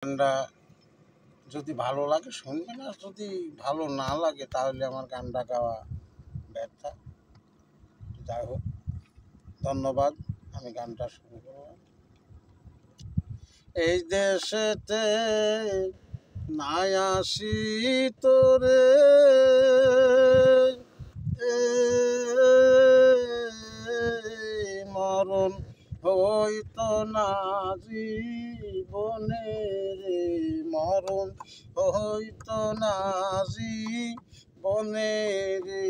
গানটা যদি ভালো লাগে শুনবেন, আর যদি ভালো না লাগে তাহলে আমার গানটা গাওয়া ব্যর্থ। যাই হোক, ধন্যবাদ। আমি গানটা শুরু করলাম। এই দেশেতে নাই আসি তোরে মরণ হইতো না জীবনে রে, মরণ হইতো না জীবনে রে,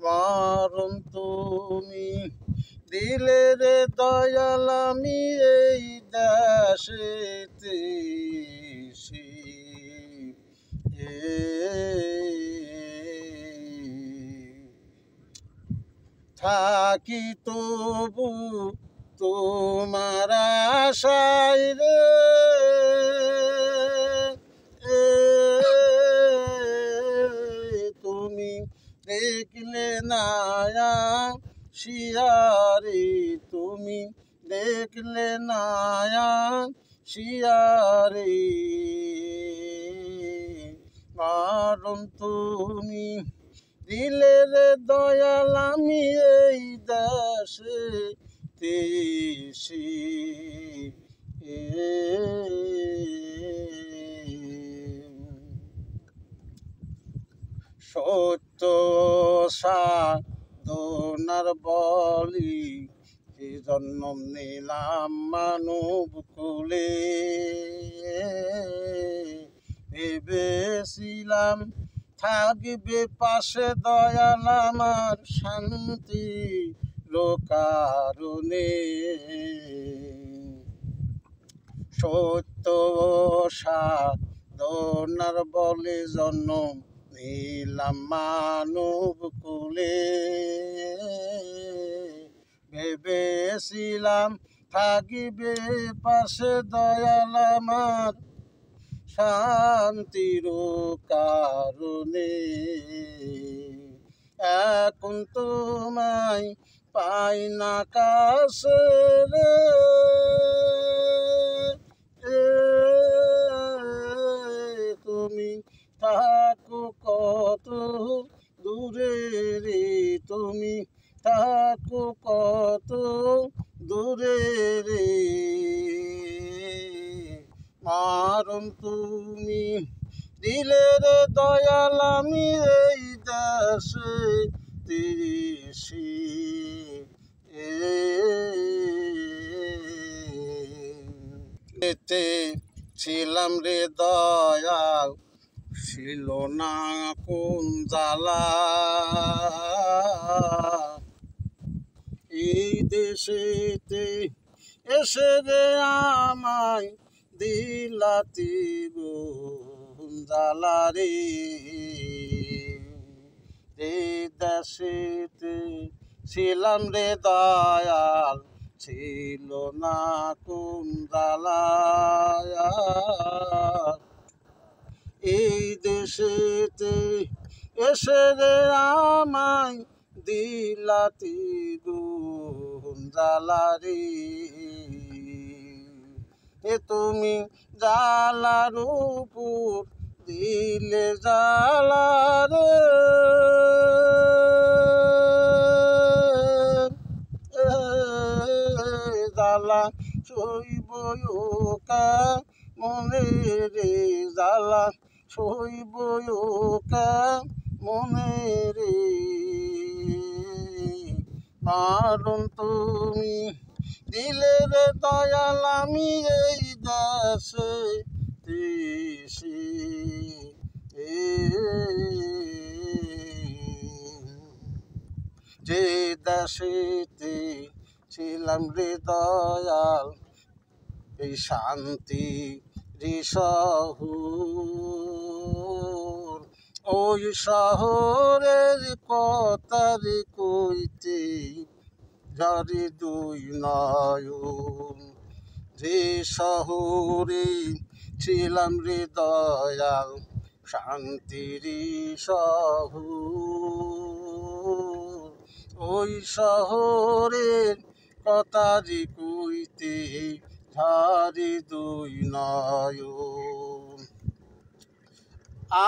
মরণ তুমি দিলে রে দয়াল, আমি এই দেশেতে থাকি তবু তোমার আশায় রে, তুমি দেখলে নায়া শিয়ারে, তুমি দেখলে নায়া শিয়ারে, কারণ তুমি দিলে রে দয়াল, আমি এই দেশে তেছি সত্য সাধনার বলি জন্ম নিলাম মানব কুলে, ভেবেছিলাম থাকবে পাশে দয়াল আমার শান্তি কারণে, সত্য সাধনার বলে জন্ম নিলাম মানব কুলে, ভেবেছিলাম থাকিবে পাশে দয়াল আমার শান্তির কারণে, এখন তোমায় পাই না কাছে রে, তুমি থাকো কত দূরে রে, তুমি থাকো কত দূরে রে, মারণ তুমি দিলে রে দয়াল, আমি এই দেশে তেছি ছিলাম রে দয়াল, ছিল না কোন জ্বালা, এই দেশেতে এসে রে আমায় দিলাতি গুণ জ্বালা রে, এই দেশেতে ছিলাম রে দয়াল, ছিল না কোন জ্বালা, এই দেশেতে এসে রে আমায় দিলাতি গুণ জ্বালা রে, তুমি জ্বালার উপর দিলে জ্বালা রে, জ্বালা সইব কা মনে রে, জ্বালা সইব কা মনে রে, কারণ তুমি দিলে রে দয়াল, আমি এই দেশে তেছি যে দেশেতে ছিলাম রে দয়াল, এই শান্তি শহর, ওই শহরের কথার কইতে যারে দুই নয়ন, যে শহরে ছিলাম রে দয়াল, শান্তির শহর, ওই শহরের কথার কইতে ঝারি দুই নয়ন।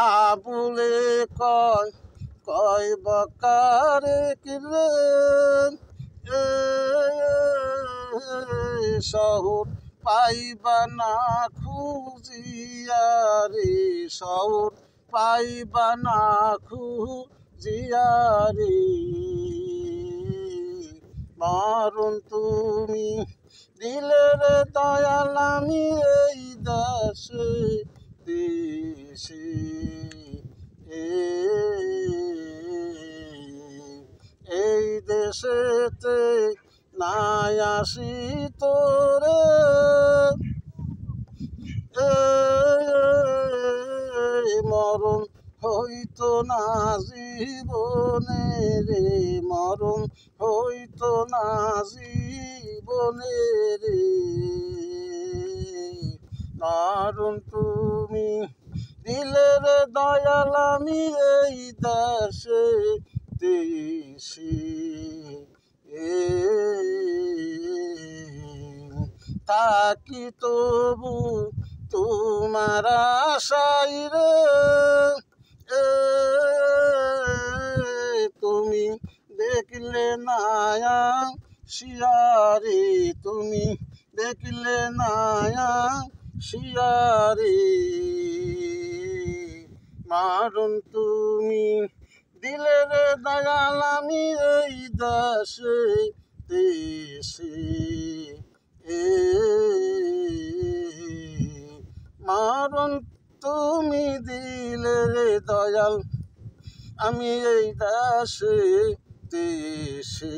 আবুলে কয় কয় বকারে কিরে এ শহর পাইবা না খুঁজিয়া রে, শহর পাইবা না খুঁজিয়া রে। মরণ তুমি দিলে রে দয়াল আমি এই দেশে দেশে এই দেশেতে নাই আসি তোরে মরণ হইতো না জীবনে রে, মরণ হইতো না জীবনে রে। মরণ তুমি দিলে রে দয়াল আমি এই দেশে দেশে থাকি তবু তোমার আশাই রে তুমি দেখলে নায়া শিয়ারে, তুমি দেখলে নায়া শিয়ারে। মারণ তুমি দিলে রে দয়াল আমি এই দেশে দেশে মারণ তুমি দিলে রে দয়াল আমি এই দেশে দেশে